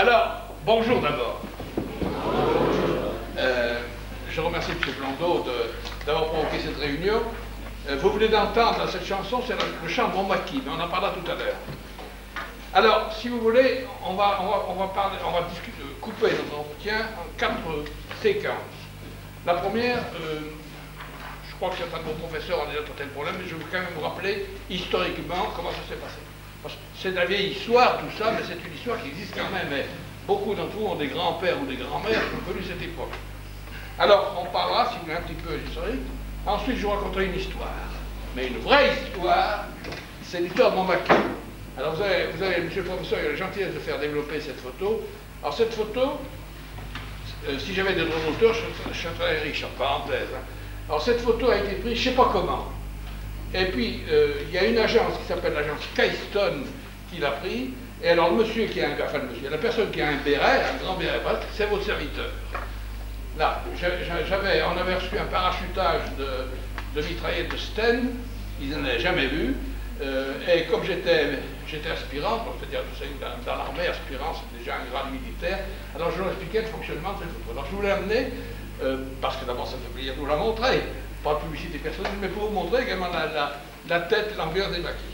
Alors, bonjour d'abord. Je remercie M. Blondeau d'avoir provoqué cette réunion. Vous venez d'entendre cette chanson, c'est le chant de Montmaquis, mais on en parlera tout à l'heure. Alors, si vous voulez, on va couper notre entretien en 4 séquences. La première, je crois que certains de vos professeurs ont déjà traité le problème, mais je veux quand même vous rappeler historiquement comment ça s'est passé. Parce que c'est de la vieille histoire, tout ça, mais c'est une histoire qui existe quand même. Et beaucoup d'entre vous ont des grands-pères ou des grands-mères qui ont connu cette époque. Alors, on parlera, si vous voulez, un petit peu d'historique. Ensuite, je vous raconterai une histoire. Mais une vraie histoire, c'est l'histoire de Montmaquis. Alors, vous avez, monsieur le professeur, il a la gentillesse de faire développer cette photo. Alors, cette photo, si j'avais des droits d'auteur, je serais très riche, en parenthèse. Hein. Alors, cette photo a été prise, je ne sais pas comment. Et puis, il y a une agence qui s'appelle l'agence Keystone qui l'a pris. Et alors, le monsieur qui a un... Enfin, le monsieur, la personne qui a un béret, un grand béret, c'est votre serviteur. Là, on avait reçu un parachutage de mitraillettes de Sten, ils n'en avaient jamais vu. Et comme j'étais aspirant, c'est-à-dire dans l'armée, aspirant, c'est déjà un grade militaire, alors je leur expliquais le fonctionnement de cette photo. Alors je voulais l'amener, parce que d'abord ça me fait plaisir de vous la montrer, pas de publicité personnelle, mais pour vous montrer également la tête, l'ambiance des maquis.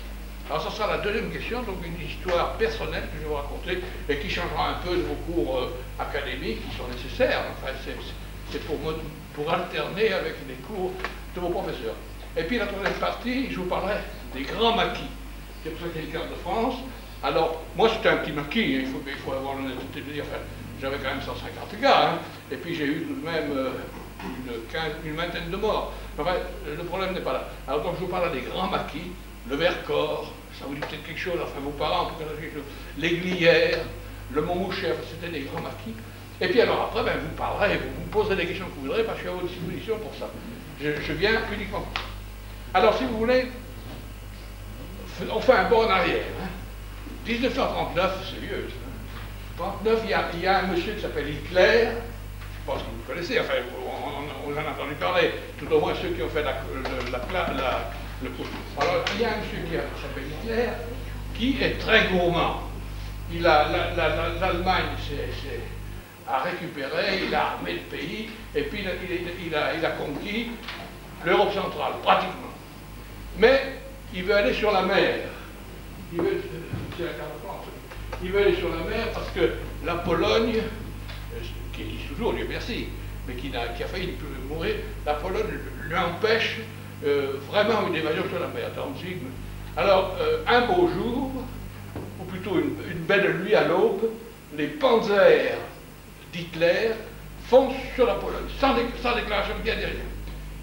Alors ça sera la deuxième question, donc une histoire personnelle que je vais vous raconter et qui changera un peu de vos cours académiques qui sont nécessaires. Enfin, c'est pour alterner avec les cours de vos professeurs. Et puis la troisième partie, je vous parlerai des grands maquis. C'est pour ça qu'il y a une carte de France. Alors, moi c'était un petit maquis, il faut avoir l'honnêteté de dire, enfin, j'avais quand même 150 gars, hein, et puis j'ai eu tout de même une vingtaine de morts. Enfin, le problème n'est pas là. Alors donc je vous parle des grands maquis, le Vercors, ça vous dit peut-être quelque chose, enfin vos parents, en tout cas, les Glières, le Montmouchet, c'était des grands maquis. Et puis alors après, ben, vous parlerez, vous me poserez des questions que vous voudrez, parce que je suis à votre disposition pour ça. Je viens uniquement pour ça. Alors si vous voulez, on fait un bond en arrière. Hein. 1939, c'est vieux. 1939, il y a un monsieur qui s'appelle Hitler, je pense que vous le connaissez, enfin on en a entendu parler, tout au moins ceux qui ont fait le cours. Alors il y a un monsieur qui s'appelle Hitler, qui est très gourmand. L'Allemagne a récupéré, il a armé le pays, et puis il a conquis l'Europe centrale, pratiquement. Mais il veut aller sur la mer. Il veut aller sur la mer parce que la Pologne, qui existe toujours, Dieu merci, mais qui a failli mourir, la Pologne lui empêche vraiment une évasion sur la mer. Alors, un beau jour, ou plutôt une belle nuit à l'aube, les panzers d'Hitler foncent sur la Pologne, sans déclaration de guerre derrière.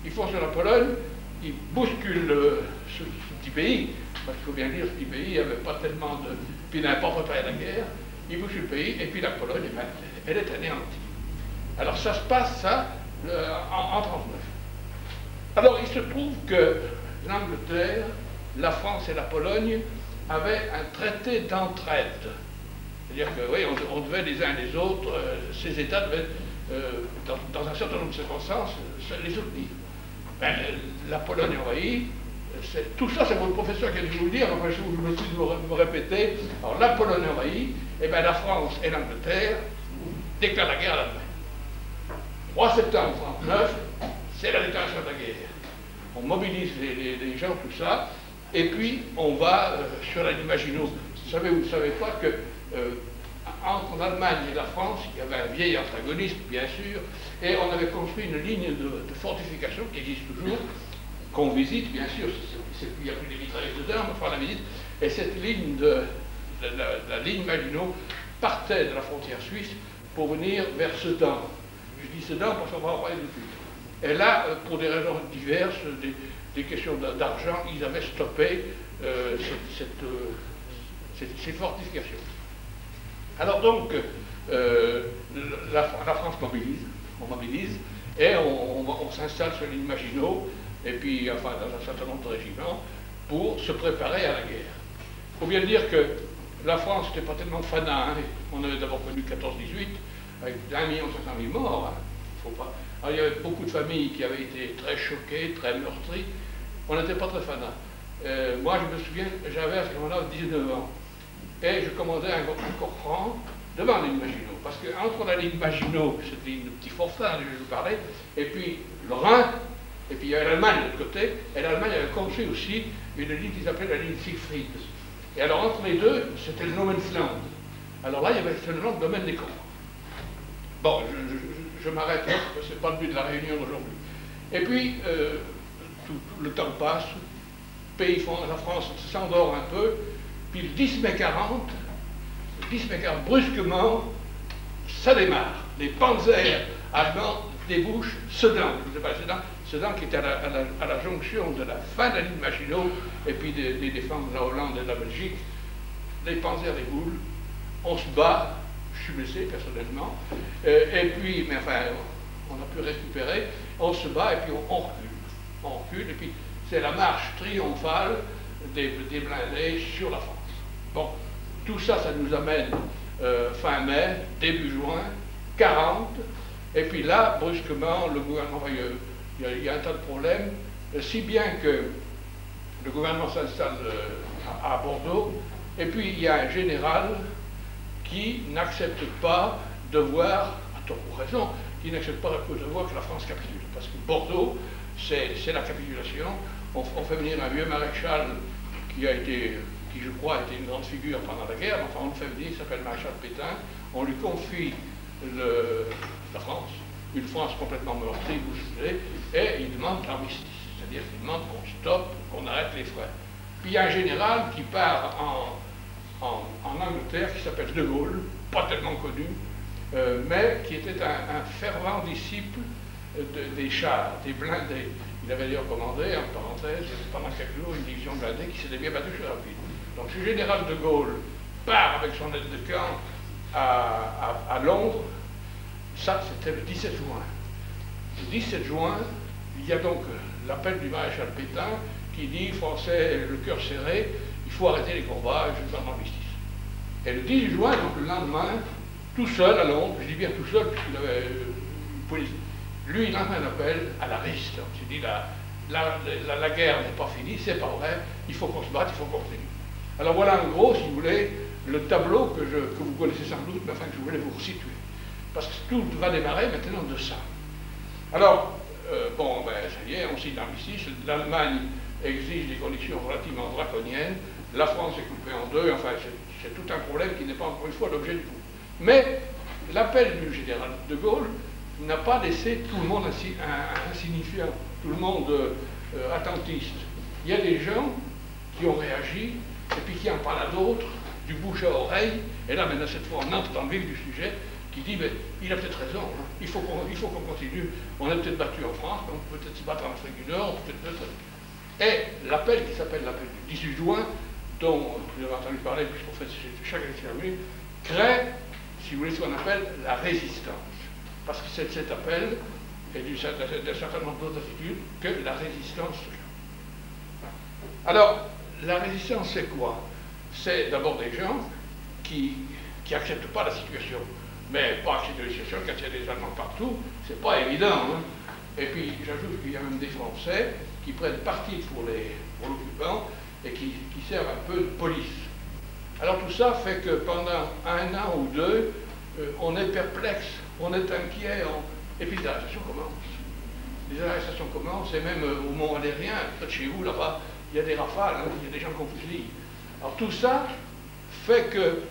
Ils foncent sur la Pologne, ils bousculent ce petit pays, parce qu'il faut bien dire, ce petit pays, il n'y avait pas tellement de... Puis n'importe pas la guerre, ils bousculent le pays, et puis la Pologne, elle est anéantie. Alors ça se passe, ça, en 1939. Alors il se trouve que l'Angleterre, la France et la Pologne avaient un traité d'entraide. C'est-à-dire que, oui, on devait les uns les autres, ces États devaient, dans un certain nombre de circonstances, les soutenir. Ben, la Pologne envahie, tout ça c'est votre professeur qui a dû vous le dire, enfin je vous me suis de me répéter. Alors la Pologne envahie, et bien la France et l'Angleterre déclarent la guerre à l'Allemagne. 3 septembre 1939, c'est la déclaration de la guerre. On mobilise les gens, tout ça, et puis on va sur la ligne Maginot. Vous ne savez pas que entre l'Allemagne et la France, il y avait un vieil antagonisme, bien sûr, et on avait construit une ligne de fortification qui existe toujours, qu'on visite, bien sûr, il n'y a plus des mitraillettes dedans, on va faire la visite, et cette ligne la ligne Maginot partait de la frontière suisse pour venir vers Sedan. Je dis Sedan parce qu'on va en parler tout de suite. Et là, pour des raisons diverses, des questions d'argent, ils avaient stoppé ces fortifications. Alors donc, la France mobilise, et on s'installe sur l'île Maginot, et puis, enfin, dans un certain nombre de régiments, pour se préparer à la guerre. Il faut bien dire que la France n'était pas tellement fanat, hein. On avait d'abord connu 14-18, avec 1,5 million de morts, hein. Faut pas. Alors, il y avait beaucoup de familles qui avaient été très choquées, très meurtries. On n'était pas très fanat. Moi, je me souviens, j'avais à ce moment-là 19 ans. Et je commandais un corps franc devant la ligne Maginot. Parce qu'entre la ligne Maginot, cette ligne de petit forçat dont je vous parlais, et puis le Rhin, et puis il y avait l'Allemagne de l'autre côté, et l'Allemagne avait construit aussi une ligne qui s'appelait la ligne Siegfried. Et alors entre les deux, c'était le No Man's Land. Alors là, il y avait seulement le domaine des camps. Bon, je m'arrête là, parce que ce n'est pas le but de la réunion d'aujourd'hui. Et puis, tout le temps passe, la France s'endort un peu, puis le 10 mai 40, brusquement, ça démarre. Les panzers allemands débouchent Sedan. Je vous ai parlé de Sedan qui était à la jonction de la fin de la ligne Maginot et puis des défenses de la Hollande et de la Belgique. Les panzers déboulent, on se bat, je suis blessé personnellement, et puis, mais enfin, on a pu récupérer, on se bat et puis on recule. On recule, et puis c'est la marche triomphale des blindés sur la France. Bon, tout ça, ça nous amène fin mai, début juin, 40, et puis là, brusquement, le gouvernement, il y a un tas de problèmes, si bien que le gouvernement s'installe à Bordeaux, et puis il y a un général qui n'accepte pas de voir, à tort ou raison, qui n'accepte pas de voir que la France capitule. Parce que Bordeaux, c'est la capitulation. On fait venir un vieux maréchal qui je crois, a été une grande figure pendant la guerre. Enfin, on le fait venir, il s'appelle Maréchal Pétain. On lui confie la France, une France complètement meurtrie, vous savez, et il demande l'armistice. C'est-à-dire qu'il demande qu'on stoppe, qu'on arrête les frais. Puis il y a un général qui part en Angleterre, qui s'appelle De Gaulle, pas tellement connu, mais qui était un fervent disciple des chars, des blindés. Il avait d'ailleurs commandé, en parenthèse, pendant quelques jours, une division blindée qui s'était bien battue sur la ville. Donc ce général de Gaulle part avec son aide de camp à Londres. Ça, c'était le 17 juin. Le 17 juin, il y a donc l'appel du maréchal Pétain qui dit, Français, le cœur serré, il faut arrêter les combats, je veux faire l'armistice. Et le 18 juin, donc le lendemain, tout seul à Londres, je dis bien tout seul, puisqu'il avait une police, lui, il lance un appel à la résistance. Il dit, la guerre n'est pas finie, c'est pas vrai, il faut qu'on se batte, il faut qu'on continue. Alors voilà en gros, si vous voulez, le tableau que vous connaissez sans doute, mais enfin que je voulais vous resituer. Parce que tout va démarrer maintenant de ça. Alors, bon, ben ça y est, on signe l'armistice, l'Allemagne exige des conditions relativement draconiennes, la France est coupée en deux, enfin c'est tout un problème qui n'est pas encore une fois l'objet du coup. Mais l'appel du général de Gaulle n'a pas laissé tout le monde insignifiant, tout le monde attentiste. Il y a des gens qui ont réagi et puis qui en parlent à d'autres, du bouche à oreille, et là maintenant cette fois on entre dans le vif du sujet, qui dit mais il a peut-être raison, hein, il faut qu'on continue, on est peut-être battu en France, on peut peut-être se battre en Afrique du Nord, et l'appel qui s'appelle l'appel du 18 juin, dont vous avez entendu parler puisqu'on fait chaque élection, crée, si vous voulez, ce qu'on appelle la résistance. Parce que c'est cet appel et d'un certain nombre d'autres attitudes que la résistance. Alors, la résistance, c'est quoi? C'est d'abord des gens qui n'acceptent pas la situation. Mais pas accepter la situation quand il y a des Allemands partout, c'est pas évident. Hein. Et puis, j'ajoute qu'il y a même des Français qui prennent parti pour l'occupant et qui servent un peu de police. Alors tout ça fait que pendant un an ou deux, on est perplexe, on est inquiet, et puis les arrestations commencent. Les arrestations commencent, et même au Mont Valérien, peut-être chez vous, là-bas, il y a des rafales, hein, il y a des gens qu'on fusille. Alors tout ça fait que,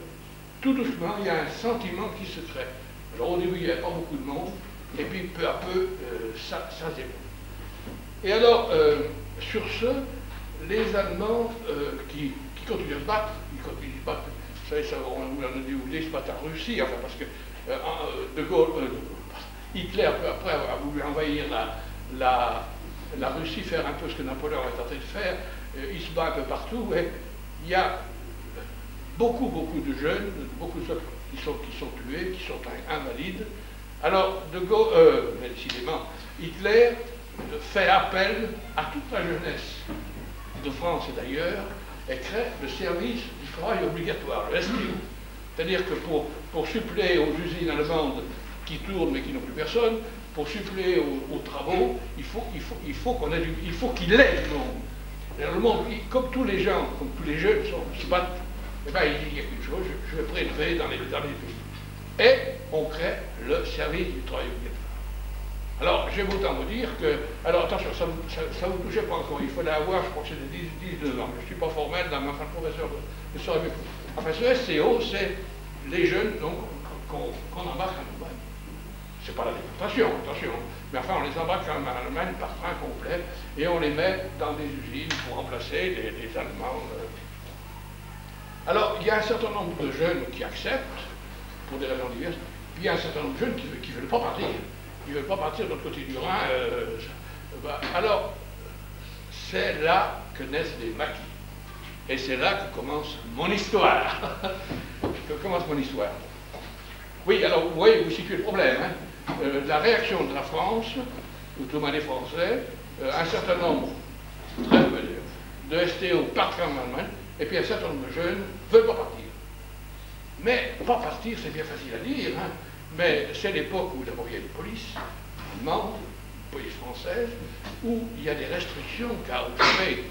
tout doucement, il y a un sentiment qui se crée. Alors au début, il n'y avait pas beaucoup de monde, et puis peu à peu, ça s'évolue. Et alors, sur ce, les Allemands qui continuent à se battre, ils continuent à se battre. Vous savez, ça, on a dit, vous voulez se battre en Russie, enfin parce que Hitler, peu après, a voulu envahir la Russie, faire un peu ce que Napoléon a tenté de faire. Il se bat un peu partout, et il y a beaucoup de jeunes, beaucoup de ceux qui sont tués, qui sont invalides. Alors, décidément, Hitler fait appel à toute la jeunesse de France et d'ailleurs, et crée le service du travail obligatoire, le STU. C'est-à-dire que pour suppléer aux usines allemandes qui tournent mais qui n'ont plus personne, pour suppléer aux travaux, il faut qu'il ait du monde. Et alors, le monde, comme tous les gens, comme tous les jeunes se battent, eh bien, il dit il y a quelque chose, je vais prélever dans les pays. et on crée le service du travail obligatoire. Alors, j'ai autant vous dire que, alors attention, ça vous touchait pas encore, il fallait avoir, je crois que c'était 19 ans, je ne suis pas formel, dans ma fin de professeur, je saurais mieux. Enfin, ce SCO, c'est les jeunes qu'on embarque en Allemagne. C'est pas la déportation, attention, mais enfin, on les embarque en Allemagne par train complet, et on les met dans des usines pour remplacer les Allemands. Alors, il y a un certain nombre de jeunes qui acceptent, pour des raisons diverses, puis il y a un certain nombre de jeunes qui ne veulent pas partir. Ils ne veulent pas partir de l'autre côté du Rhin. Alors, c'est là que naissent les maquis. Et c'est là que commence mon histoire. Oui, alors vous voyez, vous situez le problème. Hein. La réaction de la France, ou tout le monde des Français, un certain nombre très peu de STO partent en Allemagne, et puis un certain nombre de jeunes ne veulent pas partir. Mais pas partir, c'est bien facile à dire, hein. Mais c'est l'époque où d'abord il y a une police allemande, une police française, où il y a des restrictions, car vous savez,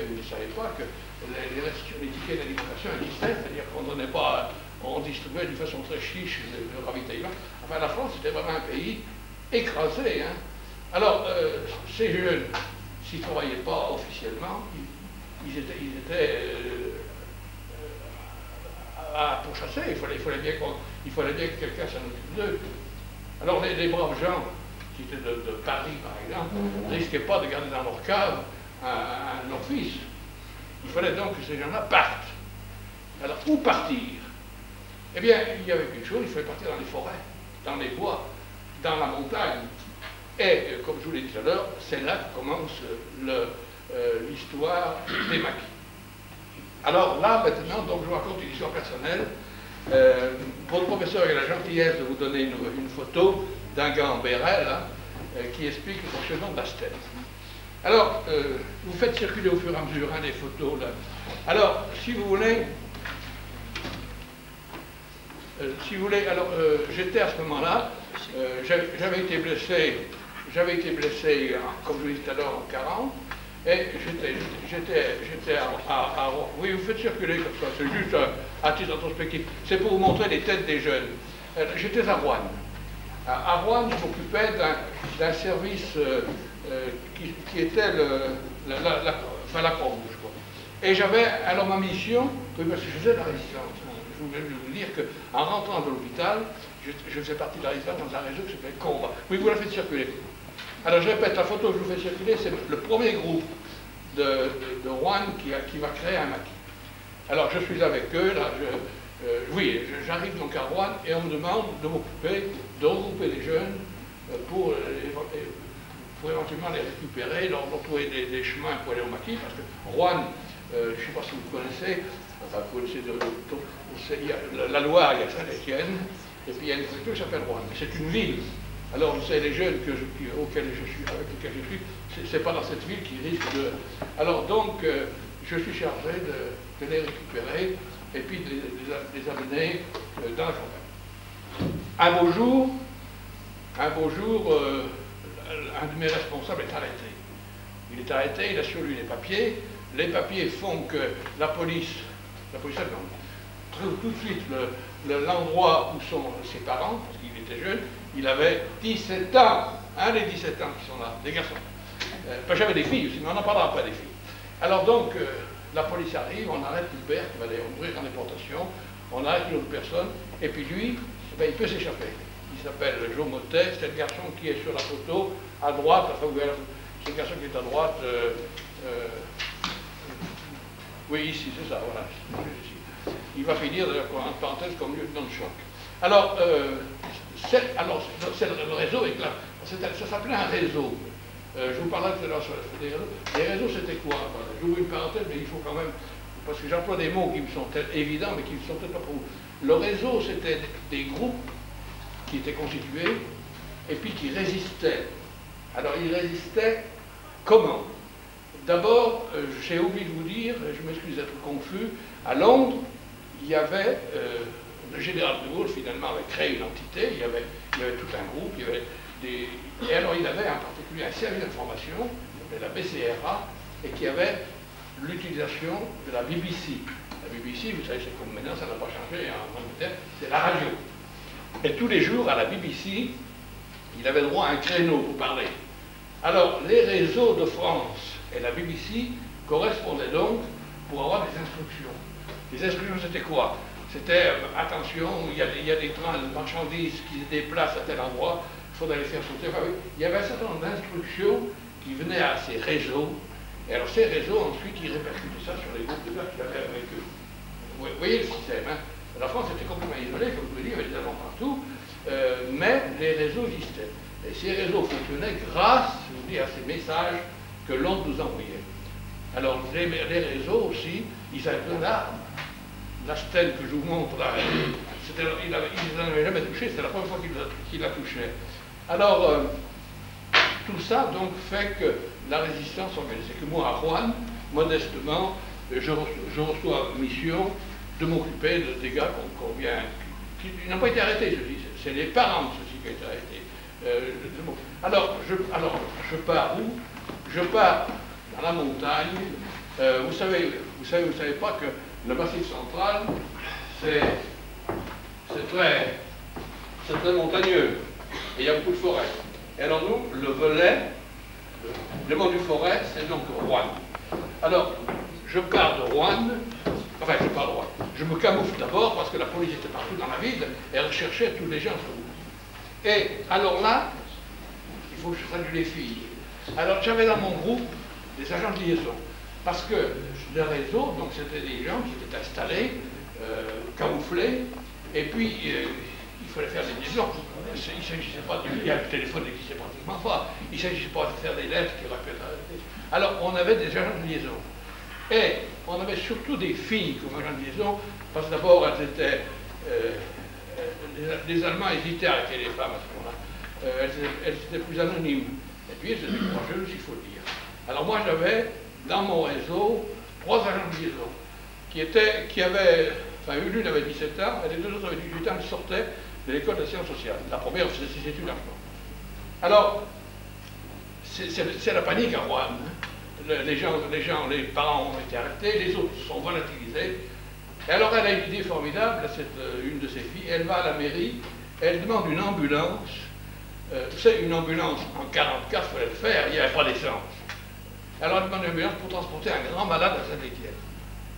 vous ne savez pas que les restrictions des tickets d'alimentation existaient, c'est-à-dire qu'on donnait pas, on distribuait d'une façon très chiche le ravitaillement. Enfin, la France, c'était vraiment un pays écrasé. Hein. Alors, ces jeunes, s'ils ne travaillaient pas officiellement, ils étaient à pourchasser, il fallait bien que quelqu'un s'en occupe d'eux. Alors les braves gens, qui étaient de Paris par exemple, ne risquaient pas de garder dans leur cave leur fils. Il fallait donc que ces gens-là partent. Alors, où partir? Eh bien, il y avait quelque chose, il fallait partir dans les forêts, dans les bois, dans la montagne. Et, comme je vous l'ai dit tout à l'heure, c'est là que commence l'histoire des maquis. Alors là, maintenant, donc, je vous raconte une histoire personnelle. Pour le professeur, il a la gentillesse de vous donner une photo d'un gars en béret, là, qui explique le fonctionnement de la stèle. Alors, vous faites circuler au fur et à mesure des photos, là. Alors, si vous voulez, alors, j'étais à ce moment-là, j'avais été blessé, comme je vous l'ai dit tout à l'heure, en 40, et j'étais à Rouen. Oui, vous faites circuler comme ça, c'est juste à titre introspectif. C'est pour vous montrer les têtes des jeunes. J'étais à Rouen. À Rouen, je m'occupais d'un service qui était la Croix-Rouge. Et j'avais, alors ma mission, oui, parce que je faisais de la résistance. Je voulais vous dire qu'en rentrant de l'hôpital, je faisais partie de la résistance dans un réseau qui s'appelait Combat. Oui, vous la faites circuler. Alors je répète, la photo que je vous fais circuler, c'est le premier groupe de Rouen qui va créer un maquis. Alors je suis avec eux, là, j'arrive donc à Rouen et on me demande de m'occuper, de regrouper les jeunes pour éventuellement les récupérer, leur trouver des chemins pour aller au maquis, parce que Rouen, je ne sais pas si vous connaissez, enfin vous connaissez la Loire, il y a Saint-Étienne, et puis il y a une préfecture qui s'appelle Rouen. C'est une ville. Alors, vous savez, les jeunes avec lesquels je suis, c'est pas dans cette ville qui risque de... Alors donc, je suis chargé de les récupérer et puis de les amener dans la campagne. Un beau jour, un de mes responsables est arrêté. Il est arrêté, il a sur lui les papiers. Les papiers font que la police allemande trouve tout de suite l'endroit où sont ses parents, parce qu'il était jeune. Il avait 17 ans, un des 17 ans qui sont là, des garçons. J'avais des filles aussi, mais on n'en parlera pas des filles. Alors donc, la police arrive, on arrête le père qui va d'ailleurs mourir en déportation, on arrête une autre personne, et puis lui, il peut s'échapper. Il s'appelle Joe Motet, c'est le garçon qui est sur la photo, à droite, enfin, c'est le garçon qui est à droite, oui, ici, c'est ça, voilà. Il va finir, d'ailleurs, en parenthèse, comme lieutenant de choc. Alors, c'est le réseau, ça s'appelait un réseau. Je vous parlais tout à l'heure sur les réseaux. Les réseaux, c'était quoi? J'ouvre une parenthèse, mais il faut quand même, parce que j'emploie des mots qui me sont évidents, mais qui ne sont peut-être pas pour vous. Le réseau, c'était des groupes qui étaient constitués, et puis qui résistaient. Alors, ils résistaient comment? D'abord, j'ai oublié de vous dire, je m'excuse d'être confus, à Londres, il y avait, le général de Gaulle finalement avait créé une entité, il y avait tout un groupe, il y avait et alors il avait en particulier un service d'information, qui s'appelait la BCRA, et qui avait l'utilisation de la BBC. La BBC, vous savez, c'est comme maintenant, ça n'a pas changé en Angleterre, c'est la radio. Et tous les jours, à la BBC, il avait droit à un créneau pour parler. Alors, les réseaux de France et la BBC correspondaient donc pour avoir des instructions. Les instructions, c'était quoi? C'était, attention, il y a des trains de marchandises qui se déplacent à tel endroit, il faudrait les faire sauter. Enfin, il y avait un certain nombre d'instructions qui venaient à ces réseaux, et alors ces réseaux, ensuite, ils répercutaient ça sur les groupes de gars qu'il y avait avec eux. Vous voyez le système, hein? La France était complètement isolée, comme je vous dis, il y avait des Allemands partout, mais les réseaux existaient. Et ces réseaux fonctionnaient grâce, je vous dis, à ces messages que l'on nous envoyait. Alors, les réseaux aussi, ils avaient plein d'armes. La stèle que je vous montre là, il n'en avait jamais touché, c'était la première fois qu'il la touchait. Alors, tout ça donc fait que la résistance organisée. Que moi, à Rouen, modestement, je reçois mission de m'occuper des gars qu'on vient, qui n'ont pas été arrêtés, je dis, c'est les parents de ceux-ci qui ont été arrêtés. Alors, je pars où? Je pars dans la montagne. Vous savez pas que le Massif central, c'est très montagneux. Et il y a beaucoup de forêts. Et alors nous, le volet, le mont du Forêt, c'est donc Rouen. Alors, je pars de Rouen, enfin je pars de Rouen. Je me camoufle d'abord parce que la police était partout dans la ville et elle recherchait tous les gens sur nous. Et alors là, il faut que je salue les filles. Alors j'avais dans mon groupe des agents de liaison. Parce que le réseau, donc c'était des gens qui étaient installés, camouflés, et puis il fallait faire des liaisons. Il ne s'agissait pas de... Le téléphone n'existait pratiquement pas. Il ne s'agissait pas de faire des lettres qui auraient pu être arrêtées. Alors on avait des agents de liaison. Et on avait surtout des filles comme agents de liaison, parce que d'abord elles étaient... les Allemands hésitaient à arrêter les femmes à ce moment-là. Elles étaient plus anonymes. Et puis elles étaient courageuses, il faut le dire. Alors moi j'avais dans mon réseau 3 agents de liaison qui avaient, enfin l'une avait 17 ans et les deux autres avaient 18 ans, qui sortaient de l'école des sciences sociales. La première faisait ses études en France. Alors, c'est la panique à Rouen. Hein. Les parents ont été arrêtés, les autres sont volatilisés. Et alors elle a une idée formidable, une de ses filles, elle va à la mairie, elle demande une ambulance. Tu sais, une ambulance en 44, il fallait le faire, il n'y avait pas d'essence. Alors elle demande une ambulance pour transporter un grand malade à Saint-Étienne.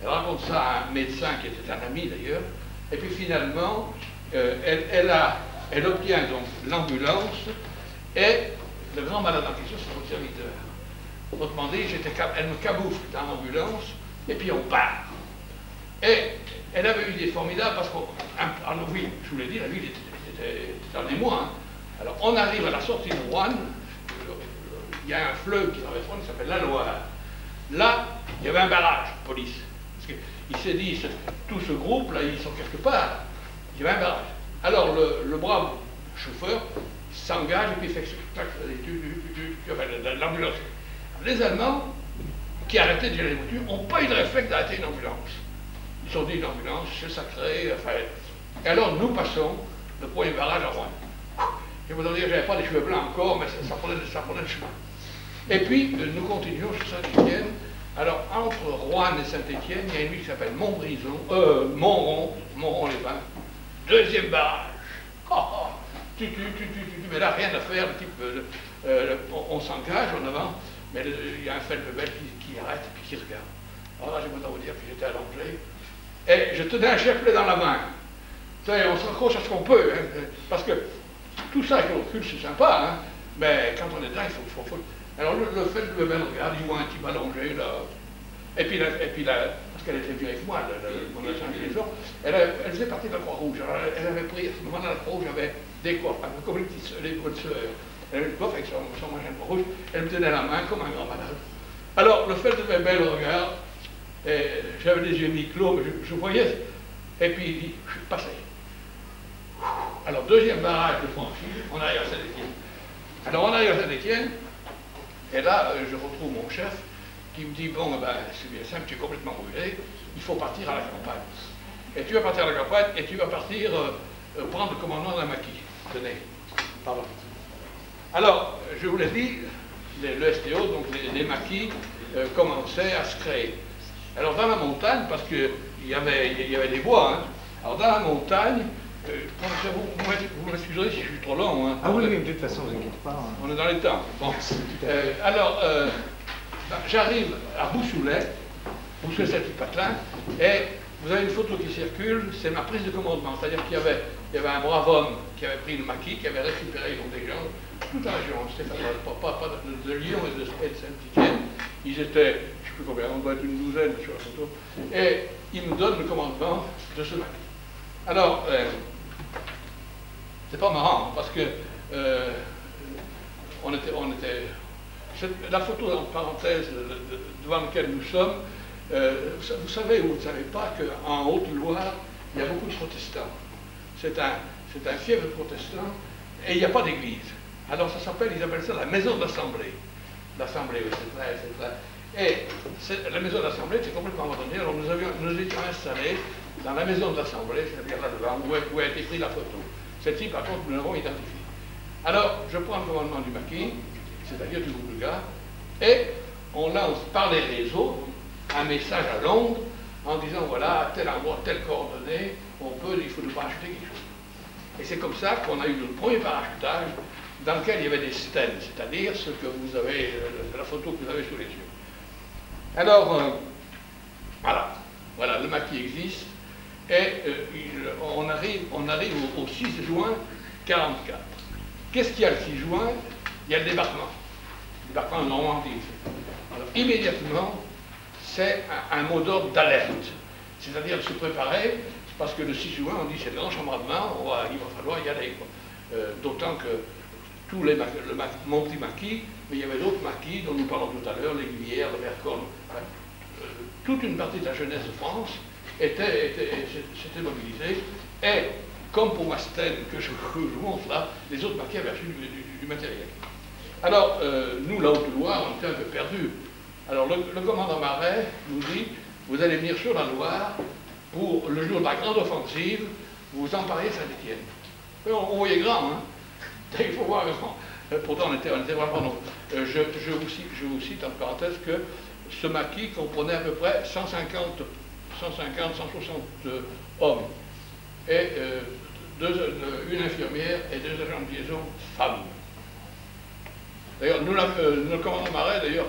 Elle raconte ça à un médecin qui était un ami d'ailleurs, et puis finalement, elle obtient donc l'ambulance, et le grand malade en question, c'est mon serviteur. Autrement dit, elle me camoufle dans l'ambulance, et puis on part. Et elle avait une idée formidable, parce alors oui, je vous l'ai dit, la ville était en émoi. Hein. Alors on arrive à la sortie de Rouen, il y a un fleuve qui traverse Rouen qui s'appelle la Loire. Là, il y avait un barrage, police. Parce qu'il s'est dit, tout ce groupe-là, ils sont quelque part. Il y avait un barrage. Alors le brave chauffeur s'engage et puis il fait l'ambulance. Les Allemands, qui arrêtaient de gérer les voitures, n'ont pas eu de réflexe d'arrêter une ambulance. Ils se sont dit, une ambulance, c'est sacré. Enfin, et alors nous passons le premier barrage à Rouen. Je vous dire, je n'avais pas les cheveux blancs encore, mais ça prenait le chemin. Et puis, nous continuons sur Saint-Étienne. Alors, entre Rouen et Saint-Étienne, il y a une ville qui s'appelle Montron-les-Pins. Deuxième barrage. Mais là, rien à faire. Le type, on s'engage en avant, mais il y a un Feldwebel qui arrête et puis qui regarde. Alors là, je vais vous dire que j'étais allongé. Et je tenais un chapelet dans la main. Vous savez, on se raccroche à ce qu'on peut, hein, parce que tout ça avec le recul, c'est sympa, hein, mais quand on est dedans, il faut... Alors le fait de me regarde, il voit un type allongé, là, et puis parce qu'elle était venue avec moi, mon agent de liaison, elle faisait partie de la Croix-Rouge. Alors elle avait pris, à ce moment-là, la Croix-Rouge avait des coiffes, comme les bonnes sœurs. Elle avait une coiffe avec son agent de Croix-Rouge, elle me tenait la main comme un grand malade. Alors le fait de me belle regarde, j'avais les yeux mi-clos, mais je voyais, et puis il dit, je suis passé. Alors, deuxième barrage de franchi, on arrive à Saint-Étienne. Alors, on arrive à Saint-Étienne, et là, je retrouve mon chef qui me dit, bon, ben, c'est bien simple, tu es complètement brûlé, il faut partir à la campagne. Et tu vas partir à la campagne, et tu vas partir prendre le commandement d'un maquis. Tenez, pardon. Alors, je vous l'ai dit, le STO, donc les maquis, commençaient à se créer. Alors, dans la montagne, parce qu'il y avait des bois, hein, alors dans la montagne, professeur, vous m'excuserez si je suis trop long. Hein. Ah oui, oui, de toute façon, vous inquiétez pas. Hein. On est dans les temps. Bon. Alors, j'arrive à Boussoulet, c'est le petit patelin, et vous avez une photo qui circule, c'est ma prise de commandement. C'est-à-dire qu'il y avait un brave homme qui avait pris le maquis, qui avait récupéré des gens, toute la région, pas de Lyon et de Saint-Étienne. Ils étaient, je ne sais plus combien, on doit être une douzaine sur la photo, et il me donne le commandement de ce maquis. Alors, c'est pas marrant, parce que la photo en parenthèse devant laquelle nous sommes, vous savez ou vous ne savez pas qu'en Haute-Loire, il y a beaucoup de protestants. C'est un fief de protestants et il n'y a pas d'église. Alors ils appellent ça la maison d'assemblée. L'assemblée, oui, c'est vrai. Et la maison d'assemblée, c'est complètement abandonné. Alors nous étions installés dans la maison d'assemblée, c'est-à-dire là-devant, où a été prise la photo. Celle-ci, par contre, nous l'avons identifiée. Alors, je prends le commandement du maquis, c'est-à-dire du groupe de gars, et on lance par les réseaux un message à Londres en disant voilà, à tel endroit, telle coordonnée, il faut nous parachuter quelque chose. Et c'est comme ça qu'on a eu le premier parachutage dans lequel il y avait des stèles, c'est-à-dire ce que vous avez, la photo que vous avez sous les yeux. Alors, voilà, le maquis existe, et on arrive au 6 juin 1944. Qu'est-ce qu'il y a le 6 juin? Il y a le débarquement en Normandie. Alors, immédiatement, c'est un mot d'ordre d'alerte, c'est-à-dire de se préparer, parce que le 6 juin, on dit c'est le grand chambardement, il va falloir y aller. D'autant que mon petit maquis, mais il y avait d'autres maquis dont nous parlons tout à l'heure, l'Aiguillère, le Vercors, toute une partie de la jeunesse de France s'était mobilisée, et comme pour Mastelle, que je vous montre là, les autres maquis avaient reçu du matériel. Alors, nous, la Haute-Loire, on était un peu perdus. Alors, le commandant Marais nous dit, vous allez venir sur la Loire pour le jour de la grande offensive, vous emparez Saint-Étienne. On voyait grand, hein. Il faut voir grand. Pourtant, on était vraiment nombreux. Je vous cite en parenthèse que ce maquis comprenait à peu près 150, 160 hommes. Et une infirmière et 2 agents de liaison femmes. D'ailleurs, le commandant Marais, d'ailleurs,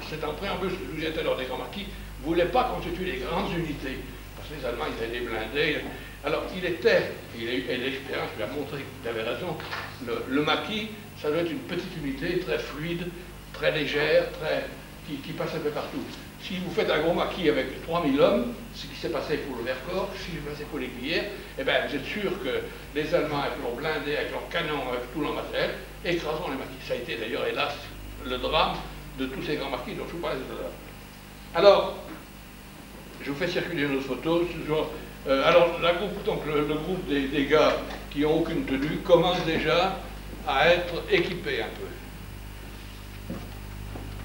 c'est en préambule ce que je vous disais tout à l'heure des grands maquis, ne voulait pas constituer des grandes unités, parce que les Allemands, ils avaient des blindés. Alors, et l'expérience lui a montré qu'il avait raison, le maquis, ça doit être une petite unité très fluide, très légère, qui passe un peu partout. Si vous faites un gros maquis avec 3000 hommes, ce qui s'est passé pour le Vercors, ce qui s'est passé pour l'Aiguillère, eh bien, vous êtes sûr que les Allemands, avec leurs blindés, avec leurs canons, avec tout leur matériel, écraseront les maquis. Ça a été d'ailleurs, hélas, le drame de tous ces grands maquis dont je vous parlais tout à l'heure. Alors, je vous fais circuler une autre photo. Alors, le groupe des gars qui n'ont aucune tenue commence déjà à être équipé un peu.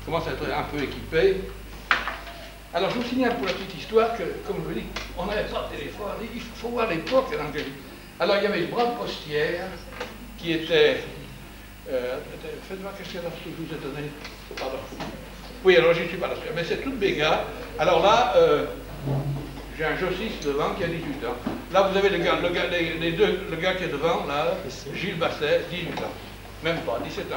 Commence à être un peu équipé. Alors, je vous signale pour la petite histoire que, comme je vous dis, on n'avait pas de téléphone. Il faut voir l'époque. Alors, il y avait une brave postière qui était... faites-moi qu'est-ce qu'il y a dans ce que je vous ai donné. Pardon. Oui, alors je ne suis pas là. Mais c'est toute béga. Alors là, j'ai un jossiste devant qui a 18 ans. Là, vous avez le gars qui est devant, là, Gilles Basset, 18 ans. Même pas, 17 ans.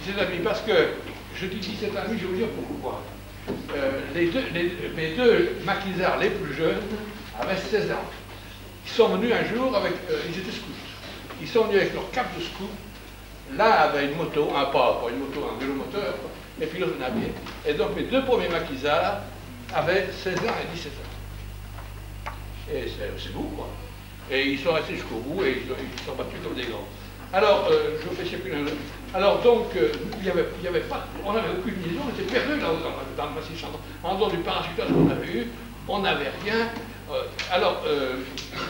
17 ans, parce que, je dis 17 ans, je vais vous dire pourquoi. Mes deux maquisards les plus jeunes avaient 16 ans. Ils sont venus un jour avec... ils étaient scouts. Ils sont venus avec leur cape de scout. L'un avait une moto, pas une moto, un vélo moteur, et puis l'autre un avion. Et donc mes deux premiers maquisards avaient 16 ans et 17 ans. Et c'est beau, quoi. Et ils sont restés jusqu'au bout et ils sont battus comme des grands. Alors, je vous fais circuler un... Alors donc, il y avait pas... On n'avait aucune liaison, on était perdus là-haut dans le massif central. En dehors du parachutage qu'on avait eu, on n'avait rien. Alors,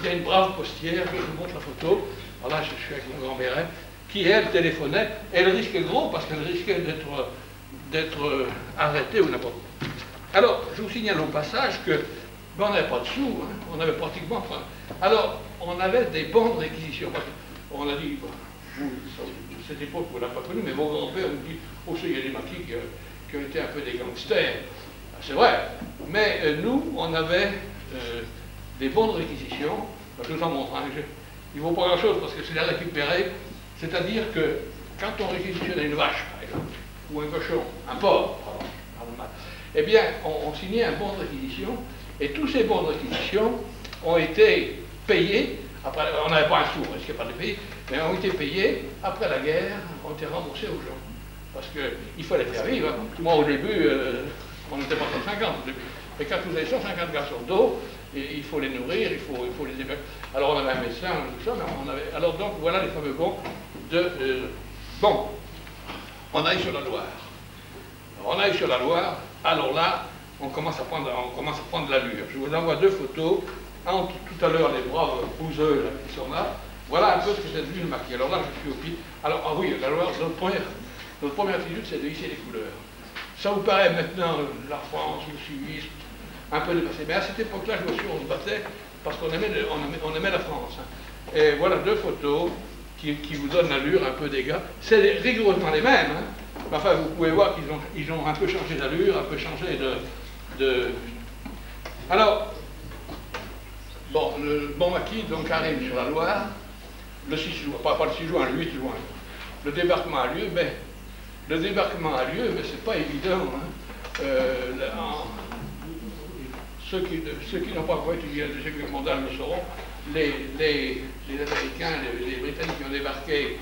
il y a une brave postière, je vous montre la photo. Alors là, je suis avec mon grand-mère, qui, elle, téléphonait. Elle risquait gros parce qu'elle risquait d'être arrêtée ou n'importe quoi. Alors, je vous signale au passage que ben, on n'avait pas de sous, hein, on avait pratiquement pas. Alors, on avait des bons de réquisition. On a dit, vous, cette époque, vous ne l'avez pas connu, mais vos grands-pères vous dit, oh, il y a des maquis qui ont été un peu des gangsters. C'est vrai, mais nous, on avait des bons de réquisition Je vous en montre. Hein. Il ne vaut pas grand-chose parce que c'est la récupérer. C'est-à-dire que quand on réquisitionne une vache, par exemple, ou un cochon, un porc, eh bien, on signait un bon de réquisition, et tous ces bons de réquisition ont été payés, après, on n'avait pas un sou, on ne risquait pas de les payer, mais ont été payés après la guerre, ont été remboursés aux gens. Parce qu'il fallait faire vivre. Hein. Moi, au début, on n'était pas 150 au début. Mais quand vous avez 150 garçons d'eau, il faut les nourrir, il faut les évacuer. Alors on avait un médecin, tout ça, mais on avait... Alors donc, voilà les fameux bons de... Bon, on aille sur la Loire. Alors, on aille sur la Loire, alors là, on commence à prendre de l'allure. Je vous envoie deux photos. Entre tout à l'heure les braves bouseux là, qui sont là. Voilà un peu ce que c'est devenu le maquis. Alors là, je suis au pied. Alors, ah oui, la Loire, notre première attitude, c'est de hisser les couleurs. Ça vous paraît maintenant la France, le civisme, un peu dépassé. Mais à cette époque-là, je me suis on se battait parce qu'on aimait la France. Hein. Et voilà deux photos qui vous donnent l'allure un peu des gars. C'est rigoureusement les mêmes. Hein. Enfin, vous pouvez voir qu'ils ont un peu changé d'allure, un peu changé de... Alors, bon, le bon maquis donc arrive sur la Loire, le 6 juin, pas le 6 juin, le 8 juin. Le débarquement a lieu, mais c'est pas évident. Hein. Ceux qui n'ont pas encore étudié la Deuxième Guerre mondiale le sauront. Les Américains, les Britanniques qui ont débarqué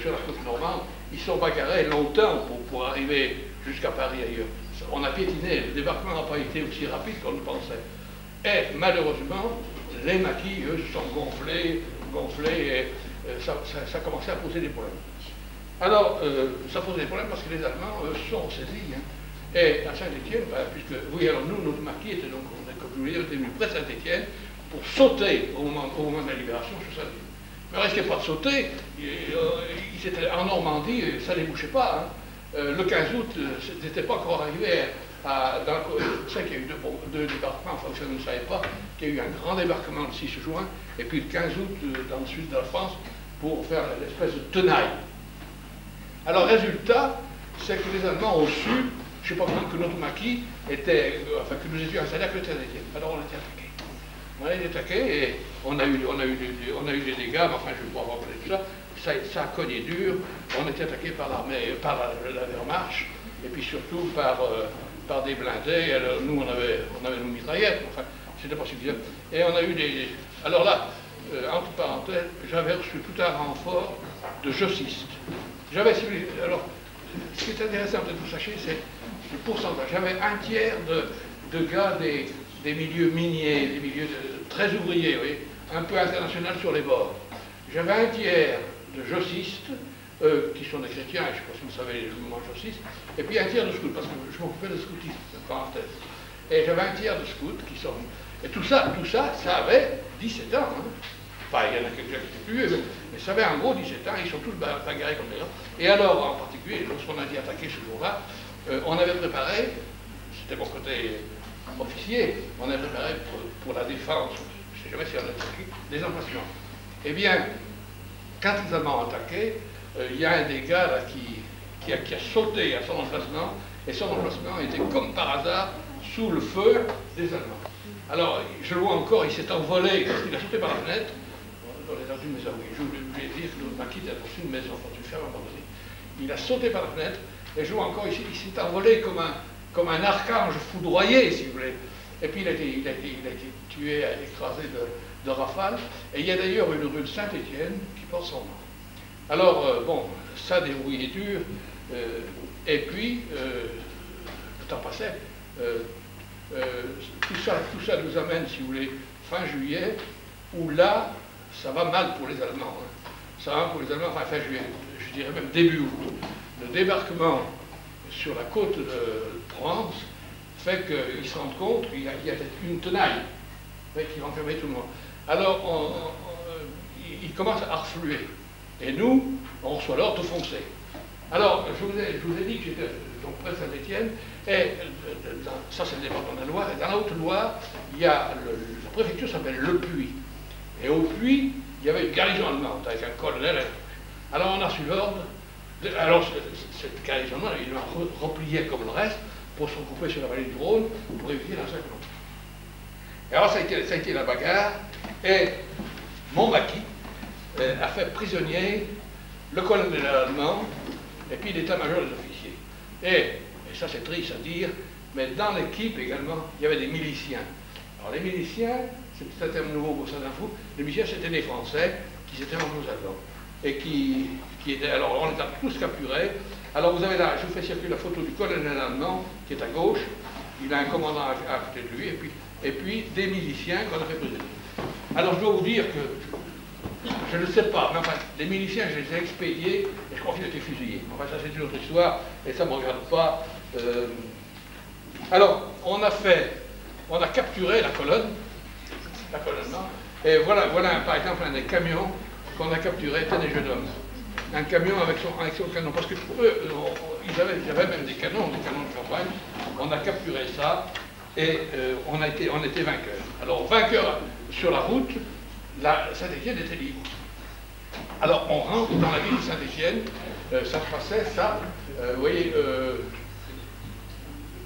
sur la côte normande, ils sont bagarrés longtemps pour arriver jusqu'à Paris ailleurs. On a piétiné, le débarquement n'a pas été aussi rapide qu'on le pensait. Et malheureusement, les maquis, eux, se sont gonflés, et ça commençait à poser des problèmes. Alors, ça posait des problèmes parce que les Allemands, eux, se sont saisis. Hein. Et à Saint-Étienne, puisque, oui, alors nous, notre maquis était donc, comme je vous l'ai dit, était venu près de Saint-Étienne pour sauter au moment de la libération sur Saint-Étienne. Mais il ne risquait pas de sauter, ils étaient en Normandie, ça ne débouchait pas. Hein. Le 15 août, c'était pas encore arrivé vous savez qu'il y a eu deux débarquements, enfin vous ne savez pas, qu'il y a eu un grand débarquement le 6 juin, et puis le 15 août dans le sud de la France, pour faire l'espèce de tenaille. Alors, résultat, c'est que les Allemands ont su, je ne sais pas comment, que notre maquis était, enfin que nous étions installés à côté de Saint-Étienne. Alors on a été attaqués. On a été attaqués et on a eu des dégâts, mais enfin je ne vais pas parler de tout ça. Ça a cogné dur. On a été attaqués par l'armée, par la Wehrmacht, et puis surtout par des blindés. Alors nous on avait nos mitraillettes, enfin c'était pas suffisant. Et on a eu des... Alors là, entre parenthèses, j'avais reçu tout un renfort de jossistes. Alors, ce qui est intéressant de vous sachiez, c'est le pourcentage. J'avais un tiers de gars des milieux miniers, des milieux très ouvriers, vous voyez, un peu international sur les bords. J'avais un tiers de jossistes, qui sont des chrétiens, et je ne sais pas si vous savez les mouvements jossistes, et puis un tiers de scouts, parce que je m'occupais de scoutisme, parenthèse. Et j'avais un tiers de scouts qui sont... Et tout ça, ça avait 17 ans. Hein. Enfin, il y en a quelques-uns qui étaient plus vieux, mais ça avait en gros 17 ans, ils sont tous bagarrés comme des gens. Et alors, en particulier, lorsqu'on a été attaqué ce jour-là, on avait préparé, c'était mon côté officier, on avait préparé pour la défense, je ne sais jamais si on a attaqué, des emplacements. Eh bien, quand les Allemands ont attaqué, il y a un des gars là, qui a sauté à son emplacement, et son emplacement était comme par hasard sous le feu des Allemands. Alors, je le vois encore, il s'est envolé, parce qu'il a sauté par la fenêtre, dans une maison, oui, je voulais dire que le maquis était dans une maison, quand tu fermes à un moment donné. Il a sauté par la fenêtre, et je le vois encore ici, il s'est envolé comme un archange foudroyé, si vous voulez. Et puis il a été tué, écrasé de rafales, et il y a d'ailleurs une rue de Saint-Étienne qui porte son nom. Alors, bon, ça dérouillé dur, et puis, le temps passait, tout ça nous amène, si vous voulez, fin juillet, où là, ça va mal pour les Allemands. Hein. Ça va mal pour les Allemands, enfin fin juillet, je dirais même début août. Le débarquement sur la côte de Provence fait qu'ils se rendent compte qu'il y a une tenaille qui va enfermer tout le monde. Alors, ils commencent à refluer. Et nous, on reçoit l'ordre de foncer. Alors, je vous ai dit que j'étais donc près de Saint-Étienne, et ça c'est le département de la Loire, et dans la Haute-Loire, il y a la préfecture s'appelle Le Puy. Et au Puy, il y avait une garnison allemande avec un colonel. Alors on a reçu l'ordre, alors cette garnison allemande, ils l'ont replié comme le reste pour se regrouper sur la vallée du Rhône pour éviter la cyclone. Et alors ça a été la bagarre, Et mon maquis a fait prisonnier le colonel allemand et puis l'état-major des officiers. Et ça c'est triste à dire, mais dans l'équipe également, il y avait des miliciens. Alors les miliciens, c'est un terme nouveau pour ça d'info, les miliciens c'était des Français qui s'étaient rendus aux Allemands. Et qui étaient, alors on les a tous capturés. Alors vous avez là, je vous fais circuler la photo du colonel allemand qui est à gauche, il a un commandant à côté de lui, et puis des miliciens qu'on a fait prisonniers. Alors je dois vous dire que, je ne sais pas, mais enfin, les miliciens, je les ai expédiés, et je crois qu'ils ont été fusillés. Enfin, ça c'est une autre histoire, et ça ne me regarde pas. Alors, on a capturé la colonne, et voilà par exemple un des camions qu'on a capturé, c'était des jeunes hommes. Un camion avec son canon, parce que eux, ils avaient même des canons de campagne. On a capturé ça, et on était vainqueurs. Alors, vainqueurs sur la route, Saint-Étienne était libre. Alors, on rentre dans la ville de Saint-Étienne, ça se passait, vous voyez,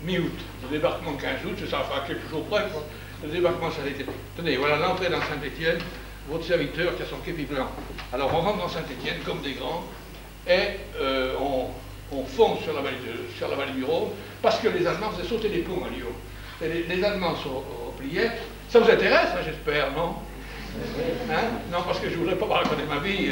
mi-août, le débarquement 15 août, c'est ça, enfin, quelques jours près, quoi. Le débarquement Saint-Étienne. Tenez, voilà l'entrée dans Saint-Étienne, votre serviteur qui a son képi blanc. Alors, on rentre dans Saint-Étienne comme des grands, et on fonce sur la vallée du Rhône, parce que les Allemands faisaient sauter les ponts à Lyon. Et les Allemands se repliaient. Ça vous intéresse, hein, j'espère, non? Hein? Non, parce que je ne voudrais pas raconter ma vie.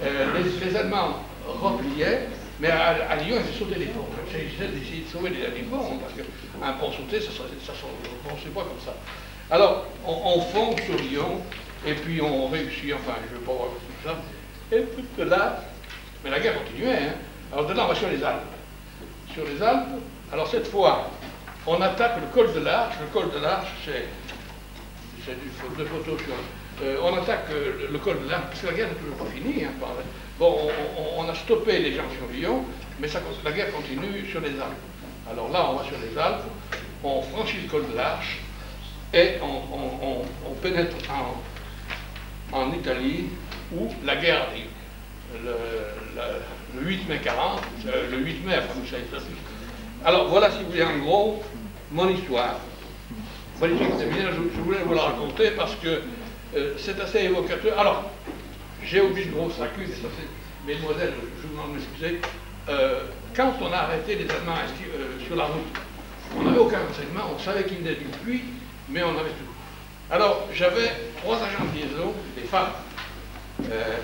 Les Allemands repliaient, mais à Lyon, ils faisaient sauter les ponts. J'essaie d'essayer de sauver les ponts, parce qu'un pont sauté, ça ne se pas comme ça. Alors, on fonce sur Lyon, et puis on réussit, enfin, je ne veux pas voir tout ça. Et puis de là, mais la guerre continuait, hein. Alors de là, on va sur les Alpes. Sur les Alpes, alors cette fois, on attaque le col de l'Arche. Le col de l'Arche, c'est deux photos sur... on attaque le col de l'Arche, parce que la guerre n'est toujours pas finie. Hein, bon, on a stoppé les gens sur Lyon, mais la guerre continue sur les Alpes. Alors là, on va sur les Alpes, on franchit le col de l'Arche, et on pénètre en Italie, où la guerre arrive. Le 8 mai 40, le 8 mai, enfin, vous savez ça. Alors voilà, si vous voulez, en gros, mon histoire. Mon histoire, c'est bien, je voulais vous la raconter parce que c'est assez évocateur. Alors, j'ai oublié une grosse lacune, et ça c'est, mesdemoiselles, je vous demande de m'excuser. Quand on a arrêté les Allemands sur la route, on n'avait aucun renseignement, on savait qu'ils venaient du puits, mais on avait tout. Alors, j'avais 3 agents de liaison, des femmes,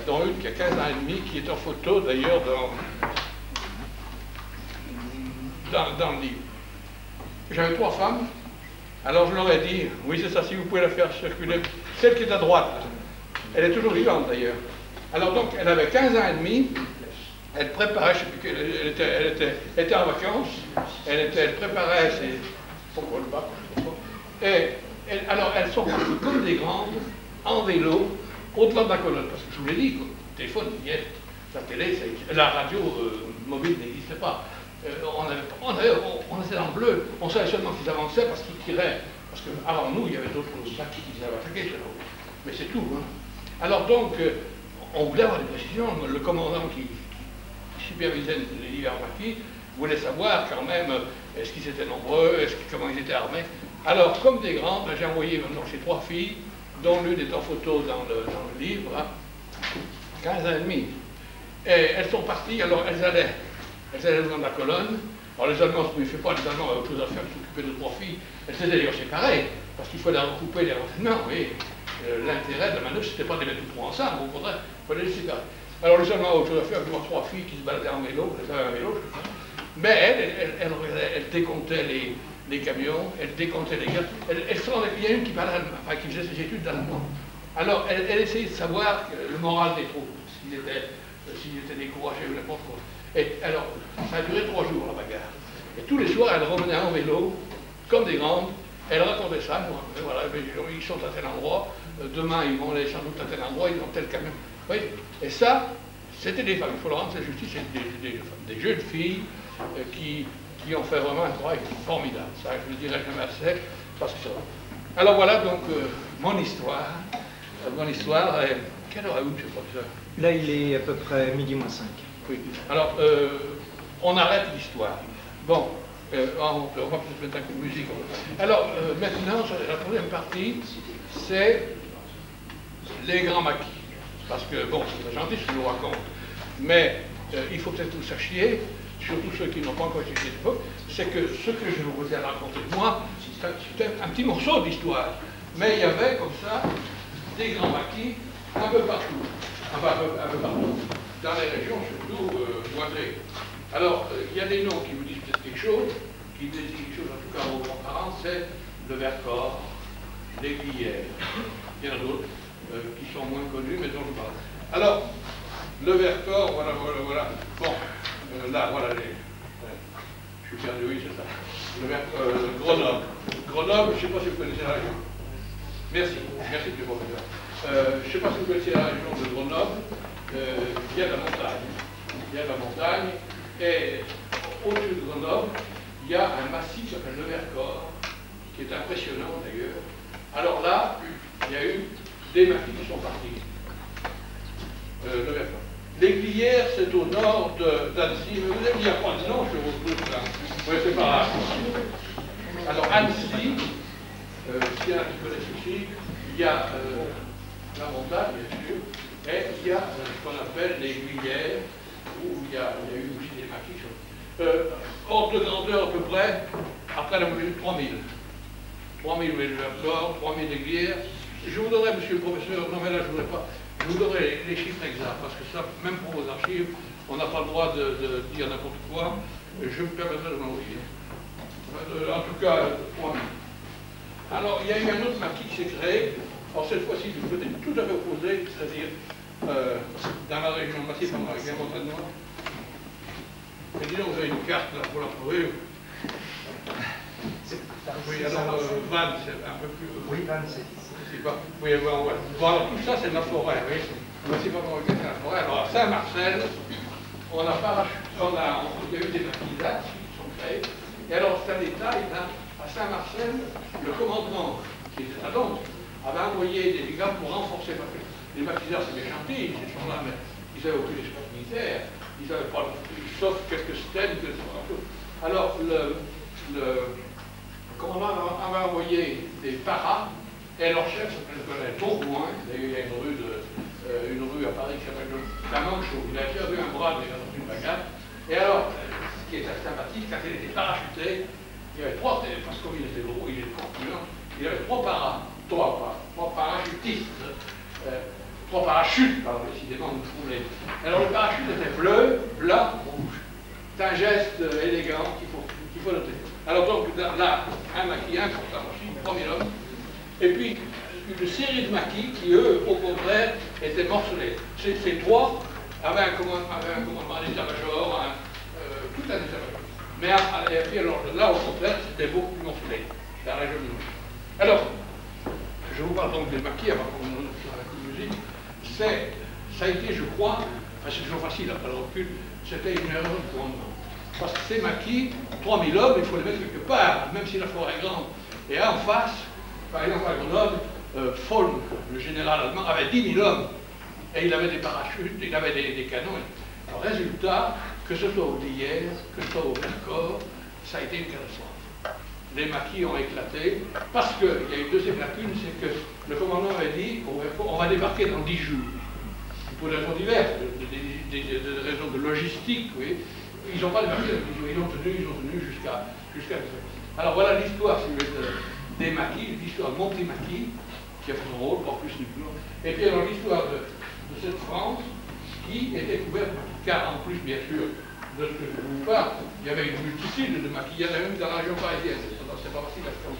dont une qui a 15 ans et demi, qui est en photo d'ailleurs dans le livre. J'avais 3 femmes, alors je leur ai dit, oui c'est ça, si vous pouvez la faire circuler, celle qui est à droite, là. Elle est toujours vivante d'ailleurs. Alors donc, elle avait 15 ans et demi, elle préparait, je ne sais plus, elle était en vacances, elle préparait ses... Pourquoi le bac, je ne sais pas. Et alors elles sont parties comme des grandes, en vélo, au-delà de la colonne, parce que je vous l'ai dit, le téléphone, la télé, la radio mobile n'existait pas. On était dans le bleu, on savait seulement qu'ils avançaient parce qu'ils tiraient, parce qu'avant nous, il y avait d'autres bateaux qui avaient attaqué chez nous. Mais c'est tout. Hein. Alors donc, on voulait avoir des précisions. Le commandant qui supervisait les divers maquis voulait savoir quand même est-ce qu'ils étaient nombreux, comment ils étaient armés. Alors, comme des grands, ben, j'ai envoyé maintenant ces 3 filles, dont l'une est en photo dans le livre, hein, 15 ans et demi. Et elles sont parties, alors elles allaient dans la colonne. Alors les Allemands ne se méfiaient pas, les Allemands avaient autre chose à faire que s'occuper de 3 filles. Elles étaient d'ailleurs séparées, parce qu'il fallait recouper les renseignements. L'intérêt de la manœuvre, c'était pas de les mettre tous ensemble, au contraire, il fallait les séparer. Alors les Allemands avaient autre chose à faire que voir 3 filles qui se baladaient en vélo, elles avaient un vélo, mais elles décomptaient les camions, elles décomptaient les gars. Il y a une qui parlait allemand, enfin, qui faisait ses études d'allemand. Alors elle essayait de savoir le moral des troupes, s'ils étaient découragés ou n'importe quoi. Et alors, ça a duré 3 jours, la bagarre. Et tous les soirs, elle revenait en vélo, comme des grandes, elle racontait ça, voilà, ils sont à tel endroit, demain ils vont aller sans doute à tel endroit, ils ont tel camion. Oui. Et ça, c'était des femmes, il faut le rendre la justice, des jeunes filles qui ont fait vraiment un travail formidable. Ça, je ne le dirai jamais assez, parce que ça va. Alors voilà donc mon histoire. Quelle heure est-vous, monsieur le professeur? Là, il est à peu près midi moins 5. Oui. Alors, on arrête l'histoire. Bon, on va peut-être mettre un coup de musique. Alors, maintenant, la troisième partie, c'est les grands maquis. Parce que, bon, c'est gentil ce que je vous raconte, mais il faut peut-être que vous sachiez, surtout ceux qui n'ont pas encore étudié l'époque, c'est que ce que je vous ai raconté de moi, c'est un petit morceau d'histoire. Mais il y avait comme ça des grands maquis un peu partout. Enfin, un peu partout. Dans les régions, surtout voisines. Alors, il y a des noms qui vous disent peut-être quelque chose, qui disent quelque chose en tout cas aux grands-parents, c'est le Vercors, l'Aiguillère. Il y en a d'autres qui sont moins connus, mais dont je parle. Alors, le Vercors, voilà. Bon, là, voilà les. Je suis perdu, oui, c'est ça. Grenoble. Grenoble, je ne sais pas si vous connaissez la région. Merci, monsieur le professeur. Je ne sais pas si vous connaissez la région de Grenoble. Il y a de la montagne. Il y a de la montagne. Et au-dessus de Grenoble, il y a un massif qui s'appelle le Vercors, qui est impressionnant d'ailleurs. Alors là, il y a eu des maquis qui sont partis. Le Vercors. L'Aiguillère, c'est au nord d'Annecy. Mais vous avez dit, il n'y a pas de nom, je vous retrouve là. Oui, c'est pas grave. Alors, Annecy, s'il y en a qui connaissent aussi, il y a la montagne, bien sûr, et il y a ce qu'on appelle l'Aiguillère, où il y a eu aussi des maquis. Ordre de grandeur à peu près, après la moyenne, 3000. 3000 le Vercors, 3000 Aiguillères. Je vous donnerai, monsieur le professeur, non mais là je ne voudrais pas. Je vous donnerai les chiffres exacts, parce que ça, même pour vos archives, on n'a pas le droit de dire n'importe quoi. Je me permettrai de m'envoyer. En tout cas, 3000. Alors, il y a eu un autre maquis qui s'est créé. Alors, cette fois-ci, du côté tout à fait opposé, c'est-à-dire dans la région massive, avec la montagne noire. Et disons, vous avez une carte là pour la trouver. Oui, alors, Vannes, c'est un peu plus. Oui, Vannes, c'est. Oui, bon, ouais. Bon, alors tout ça, c'est de la forêt, oui. Voici pas comment c'est la forêt. Alors, à Saint-Marcel, il y a eu des maquis là qui sont créés. Et alors, c'est un détail, là, à Saint-Marcel, le commandement, qui était à Londres, avait envoyé des gars pour renforcer, parce que les maquisards, c'est des gentils, ces gens-là, mais ils n'avaient aucune expérience militaire, ils n'avaient pas, sauf quelques stèles, alors, le commandant avait envoyé des paras. Et leur chef s'appelle Tourcoing, il y a une rue à Paris qui s'appelle la Manchot. Il a perdu un bras déjà dans une bagarre. Et alors, ce qui est assez sympathique, quand il était parachuté, il y avait trois, parce que comme il était gros, il était corpulent, il y avait trois parachutistes, trois parachutes, décidément, vous trouvez. Alors le parachute était bleu, blanc, rouge. C'est un geste élégant qu'il faut noter. Alors donc là, un maquis important aussi, 3000 hommes. Et puis, une série de maquis qui, eux, au contraire, étaient morcelés. Ces trois avaient un commandement d'état-major, tout un état-major. Mais et puis, alors, là, au contraire, c'était beaucoup plus morcelé, la région de nous. Alors, je vous parle donc des maquis, avant qu'on sur la musique. Ça a été, je crois, c'est toujours facile après le recul, c'était une erreur de commandement. Parce que ces maquis, 3000 hommes, il faut les mettre quelque part, même si la forêt est grande. Et en face, par exemple, à Grenoble, Foll, le général allemand, avait 10 000 hommes. Et il avait des parachutes, il avait des canons. Alors, résultat, que ce soit au Liège, que ce soit au Vercors, ça a été une catastrophe. Les maquis ont éclaté, parce qu'il y a eu deuxième lacune, c'est que le commandant avait dit, au Vercors, on va débarquer dans 10 jours. Pour des raisons diverses, des raisons de logistique, oui. Ils n'ont pas débarqué dans 10 jours, ils ont tenu jusqu'à. Alors voilà l'histoire, si vous voulez, des maquis, l'histoire de Montémaquis, qui a fait son rôle, pas plus ni plus. Et puis alors l'histoire de cette France qui était couverte, car en plus, bien sûr, de ce que je vous parle, il y avait une multitude de maquis, il y en a même dans la région parisienne, c'est pas facile à faire.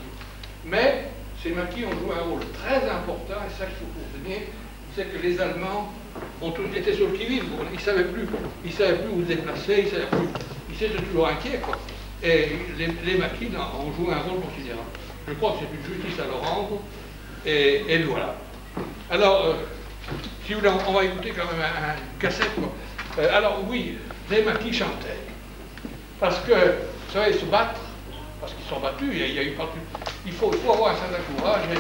Mais ces maquis ont joué un rôle très important, et ça qu'il faut retenir, c'est que les Allemands ont tous été sur le qui-vive, ils ne savaient plus où se déplacer, ils étaient toujours inquiets, quoi. Et les maquis ont joué un rôle considérable. Je crois que c'est une justice à leur rendre, et voilà. Alors, si vous voulez, on va écouter quand même une cassette, quoi. Alors oui, les maquis chantaient. Parce que, vous savez, se battre, parce qu'ils sont battus, il faut avoir un certain courage, et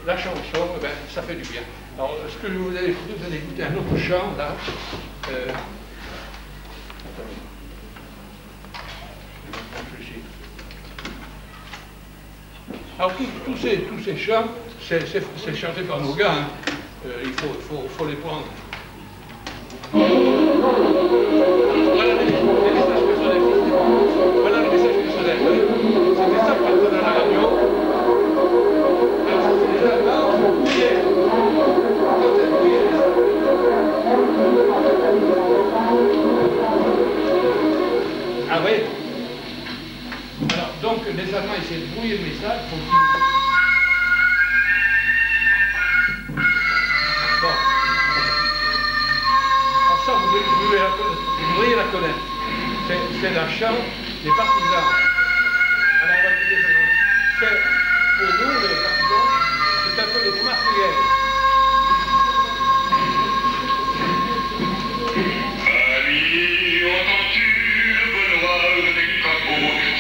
la chanson, ben, ça fait du bien. Alors, ce que je vous allez écouter un autre chant, là. Alors, tous ces chants, c'est chanté par nos gars, hein. il faut les prendre. Voilà les messages personnels. Voilà le message personnel. C'est des messages personnels à la radio. Alors, c'est déjà là, ah oui. Alors, donc, les Allemands essaient de brouiller le message pour qu'ils... Bon. Alors ça, vous devriez la connaître. C'est la chante des partisans. Alors, on va écouter ça. C'est, pour nous, les partisans, c'est un peu les Marseillais.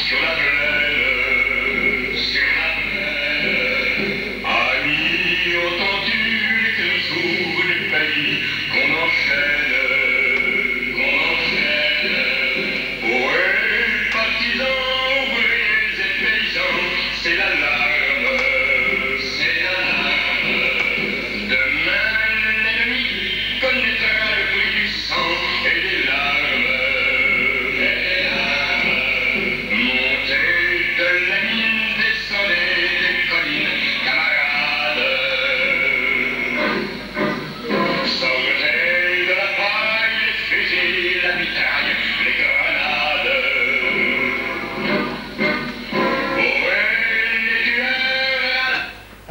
Sur la plaine, amis, entends-tu les cris sourds du pays qu'on enchaîne, ouais, partisans, ouvriers et paysans, c'est l'alarme, demain l'ennemi connaîtra le prix du sang et des larmes.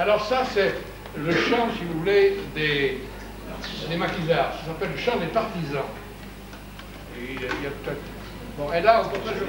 Alors ça, c'est le chant, si vous voulez, des maquisards. Ça s'appelle le chant des partisans. Et il y a peut-être... Bon, et là, on peut pas jouer.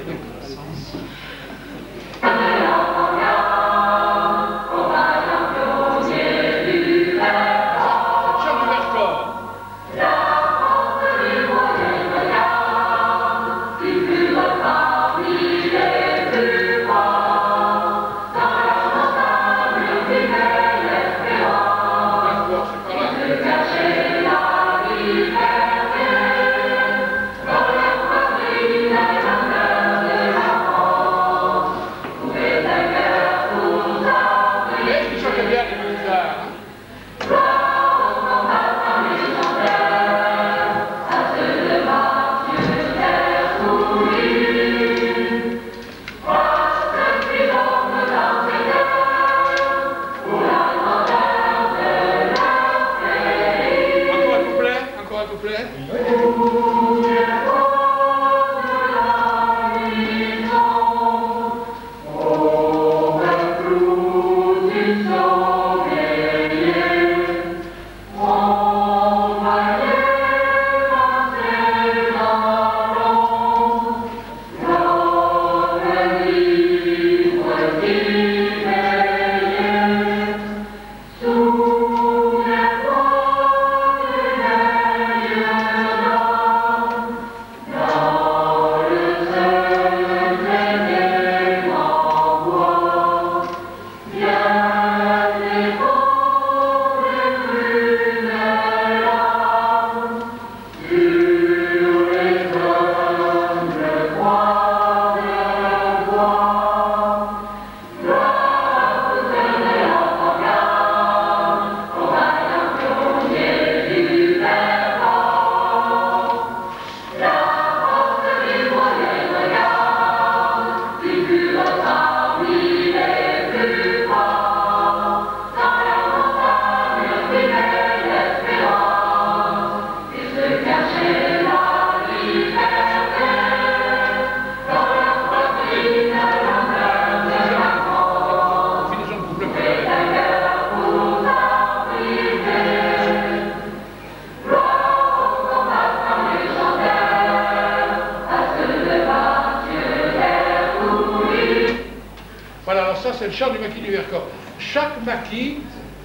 C'est le chant du maquis du Vercors. Chaque maquis,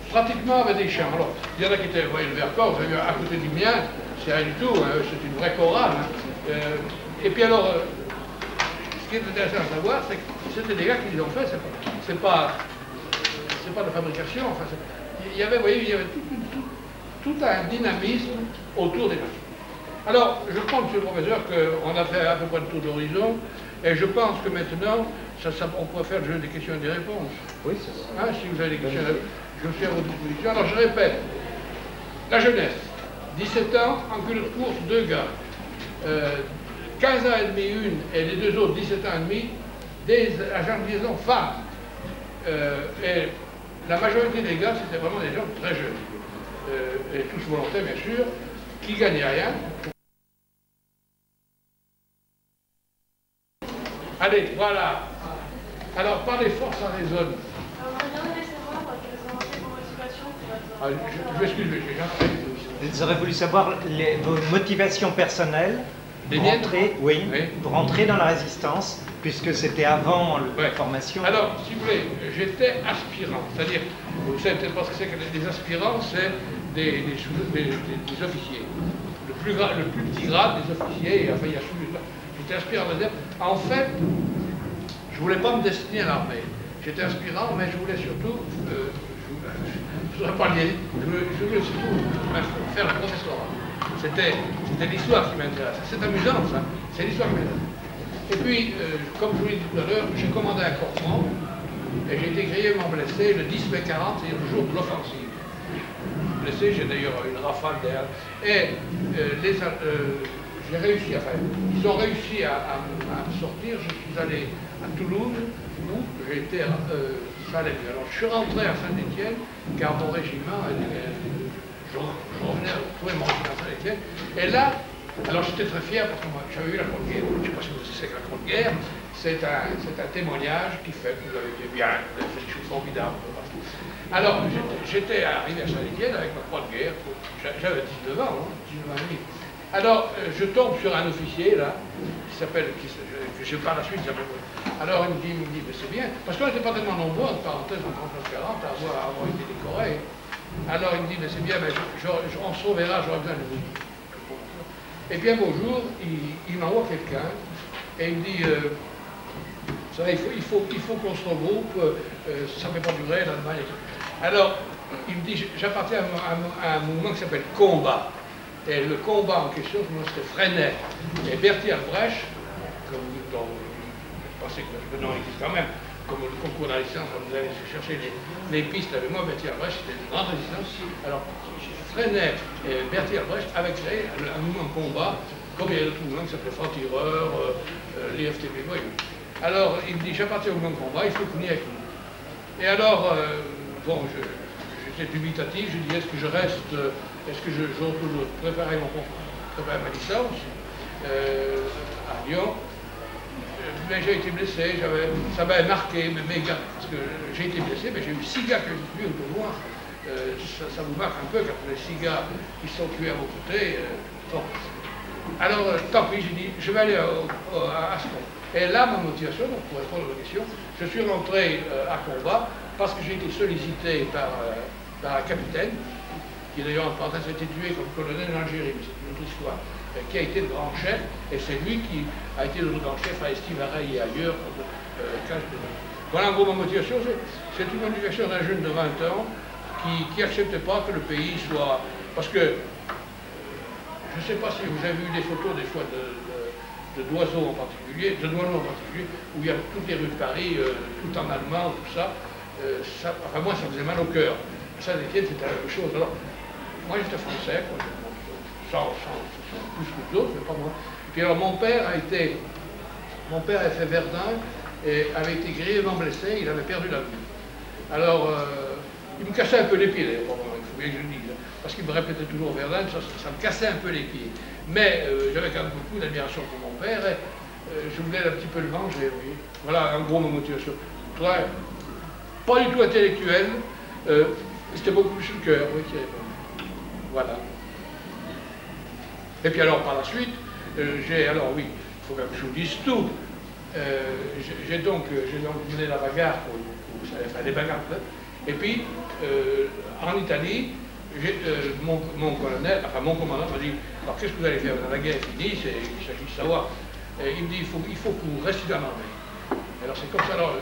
pratiquement, avait des chants. Alors, il y en a qui étaient, vous voyez, le Vercors, vous avez à côté du mien, c'est rien du tout, hein, c'est une vraie chorale. Hein. Et puis alors, ce qui est intéressant à savoir, c'est que c'était des gars qui l'ont fait, c'est pas de fabrication, enfin, il y avait, vous voyez, il y avait tout un dynamisme autour des maquis. Alors, je crois, monsieur le professeur, qu'on a fait à peu près le tour d'horizon, et je pense que maintenant, on pourrait faire le jeu des questions et des réponses. Oui, c'est ça. Hein, si vous avez des questions, je suis à votre disposition. Alors, je répète, La jeunesse, 17 ans, en culotte courte, 2 gars. 15 ans et demi une, et les 2 autres, 17 ans et demi, des agents de liaison femmes. Et la majorité des gars, c'était vraiment des gens très jeunes. Et tous volontaires, bien sûr, qui gagnaient rien. Allez, voilà. Alors, par les forces, ça résonne. Je m'excuse, mais j'ai jamais fait. Ils auraient voulu savoir vos motivations personnelles pour entrer dans la résistance, puisque c'était avant la formation. Alors, si vous voulez, j'étais aspirant. C'est-à-dire, vous savez peut-être pas ce que c'est que les aspirants, c'est des officiers. Le plus petit grade des officiers, et enfin, il y a j'étais aspirant. En fait, je voulais pas me destiner à l'armée. J'étais aspirant, mais je voulais surtout, je voulais surtout faire le professorat. C'était l'histoire qui m'intéresse. C'est amusant, ça. C'est l'histoire qui m'intéresse. Et puis, comme je vous l'ai dit tout à l'heure, j'ai commandé un corps franc et j'ai été grièvement blessé le 10 mai 40, c'est-à-dire le jour de l'offensive. Blessé, j'ai d'ailleurs une rafale derrière. Et j'ai réussi, enfin, ils ont réussi à me sortir. Je suis allé à Toulouse, où j'ai été, ça allait mieux. Alors, je suis rentré à Saint-Étienne, car mon régiment, je revenais à trouver mon régiment à Saint-Étienne. Et là, alors j'étais très fier parce que moi, j'avais eu la Croix de guerre. Je ne sais pas si vous savez que la Croix de guerre, c'est un témoignage qui fait que vous avez été bien, vous avez fait des choses formidables. Alors, j'étais arrivé à Saint-Étienne avec ma Croix de guerre, j'avais 19 ans, 19 ans et demi. Alors, je tombe sur un officier, là, qui s'appelle, je par la suite, alors il me dit, mais c'est bien, parce qu'on n'était pas tellement nombreux, entre parenthèses, en 39-40, à avoir été décorés. Alors il me dit, mais c'est bien, mais on se reverra, j'aurai besoin de vous. Et puis un beau jour, il m'envoie quelqu'un, et il me dit, vous savez, il faut qu'on se regroupe, ça ne peut pas durer, l'Allemagne, etc. Alors, il me dit, j'appartiens à un mouvement qui s'appelle Combat. Et le combat en question, c'était Freinet. Et Bertie Albrecht, comme dont je pensais que le nom existe quand même, comme le concours de la licence, quand vous allez chercher les pistes avec moi, Bertie Albrecht, c'était une grande résistance. Alors, Freinet et Bertie Albrecht avaient créé un mouvement de combat, comme il y a d'autres mouvements qui s'appelaient Franc-Tireur, l'IFTB, voyons. Alors, il me dit, j'appartiens au mouvement de combat, il faut que vous veniez avec nous. Et alors, bon, j'étais dubitatif, je dis, est-ce que je reste, est-ce que je retourne préparer ma licence à Lyon, mais j'ai été blessé, ça m'avait marqué, mes gars, parce que j'ai été blessé, mais j'ai eu 6 gars qui ont été tués autour de moi. Ça vous marque un peu quand les 6 gars qui sont tués à vos côtés. Bon. Alors, tant pis, j'ai dit, je vais aller à Ascon. Et là, ma motivation, donc, pour répondre à la question, je suis rentré à Combat parce que j'ai été sollicité par un capitaine, qui d'ailleurs en parenthèse a été tué comme colonel en Algérie, mais c'est une autre histoire, qui a été le grand chef, et c'est lui qui a été le grand chef à Estivareille et ailleurs. Voilà en gros ma motivation, c'est une motivation d'un jeune de 20 ans qui n'accepte pas que le pays soit... Parce que, je ne sais pas si vous avez vu des photos des fois d'oiseaux en particulier, de moineaux en particulier, où il y a toutes les rues de Paris, tout en allemand, tout ça, enfin moi ça faisait mal au cœur. Saint-Étienne c'était la même chose. Alors, moi j'étais français, sans plus que d'autres, mais pas moi. Puis alors mon père a fait Verdun et avait été grièvement blessé, il avait perdu la vue. Alors, il me cassait un peu les pieds, il faut bien que je le dise, parce qu'il me répétait toujours Verdun, ça me cassait un peu les pieds. Mais j'avais quand même beaucoup d'admiration pour mon père et je voulais un petit peu le venger, oui. Voilà en gros ma motivation. Pas du tout intellectuel, c'était beaucoup plus le cœur, oui, qui répond. Voilà. Et puis alors par la suite, alors oui, il faut que je vous dise tout. J'ai donc mené la bagarre pour faire des bagarres. Et puis, en Italie, mon colonel, enfin mon commandant m'a dit, alors qu'est-ce que vous allez faire? La guerre est finie, il s'agit de savoir. Et il me dit, il faut que vous restiez dans l'armée. Alors c'est comme ça, alors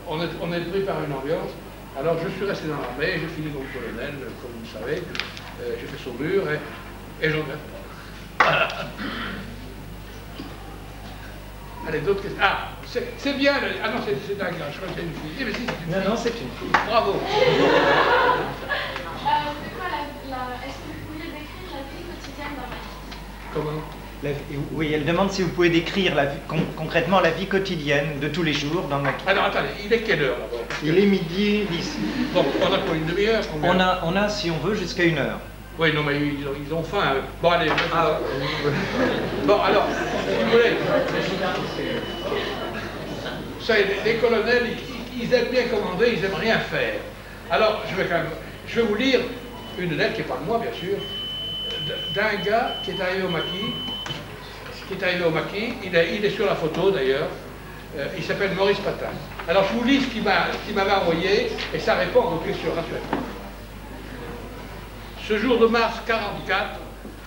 on est pris par une ambiance. Alors je suis resté dans l'armée, j'ai fini comme colonel, comme vous le savez, j'ai fait saumure et j'en regrette pas. Voilà. Allez, d'autres questions. Ah, c'est bien. Ah non, c'est un gars, je crois que c'est une fille. Eh bien si, c'est une fille. Non, c'est une fille. Bravo. Comment? Oui, elle demande si vous pouvez décrire concrètement la vie quotidienne de tous les jours dans le maquis. Alors attendez, il est quelle heure d'abord? Il est midi 10. Bon, on a quoi, une demi-heure? On a, si on veut, jusqu'à 1 heure. Oui, non, mais ils ont faim. Bon, allez. Bon, alors, si vous voulez. Ça, les colonels, ils aiment bien commander, ils aiment rien faire. Alors, je vais vous lire une lettre, qui n'est pas de moi, bien sûr, d'un gars qui est arrivé au maquis. Il est sur la photo, d'ailleurs. Il s'appelle Maurice Patin. Alors, je vous lis ce qu'il m'avait envoyé, et ça répond aux questions rassurantes. Ce jour de mars 44,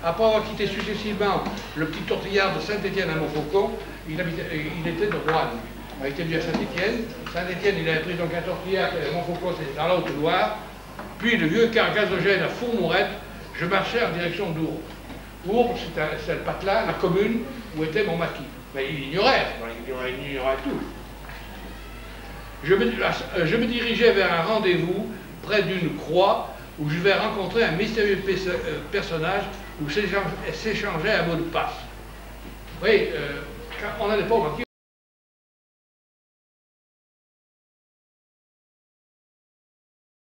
après avoir quitté successivement le petit tortillard de Saint-Étienne à Montfaucon, il était de Roanne. Il était venu à Saint-Étienne. Saint-Étienne, il avait pris donc un tortillard, Montfaucon, c'était dans la Haute-Loire. Puis le vieux car gazogène à Fourmourette, je marchais en direction d'Ourbe. Ourbe, c'est le patelin, la commune où était mon maquis. Mais il ignorait tout. Je me dirigeais vers un rendez-vous près d'une croix où je vais rencontrer un mystérieux personnage où s'échangeait un mot de passe. Oui, quand on n'allait pas au maquis,